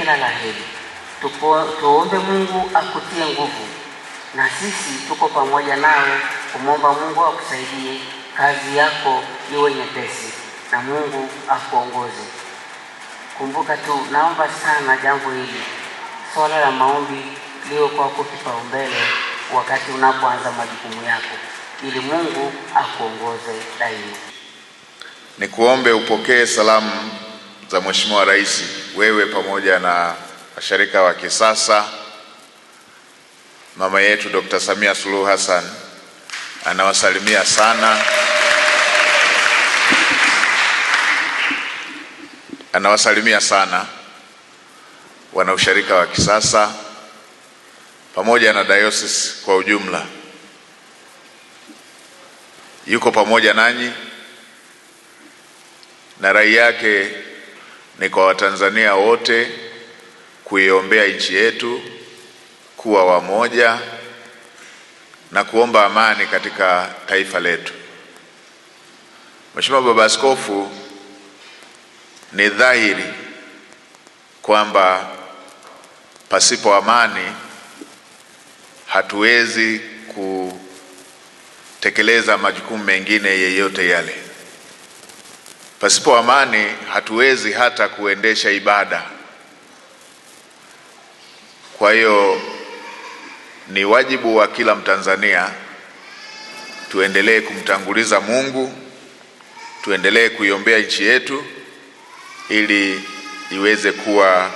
kila la heri. Tuombe Mungu akutie nguvu, na sisi tuko pamoja nawe kumwomba Mungu akusaidie kazi yako iwe nyepesi na Mungu akuongoze. Kumbuka tu, naomba sana jambo hili, swala la maombi liwe kwako kipaumbele wakati unapoanza majukumu yako, ili Mungu akuongoze daima. Nikuombe upokee salamu za Mheshimiwa Rais, wewe pamoja na washirika wa kisasa. Mama yetu Dr. Samia Suluhu Hassan anawasalimia sana. Anawasalimia sana wana ushirika wa kisasa pamoja na diocese kwa ujumla. Yuko pamoja nanyi, na rai yake ni kwa Watanzania wote kuiombea nchi yetu kuwa wamoja na kuomba amani katika taifa letu. Mheshimiwa Baba Askofu, ni dhahiri kwamba pasipo amani hatuwezi kutekeleza majukumu mengine yeyote yale. Pasipo amani hatuwezi hata kuendesha ibada. Kwa hiyo ni wajibu wa kila Mtanzania tuendelee kumtanguliza Mungu, tuendelee kuiombea nchi yetu ili iweze kuwa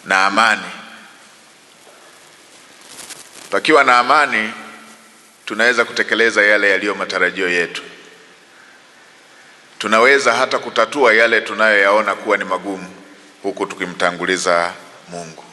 na amani. Pakiwa na amani, tunaweza kutekeleza yale yaliyo matarajio yetu. Tunaweza hata kutatua yale tunayoyaona kuwa ni magumu, huku tukimtanguliza Mungu.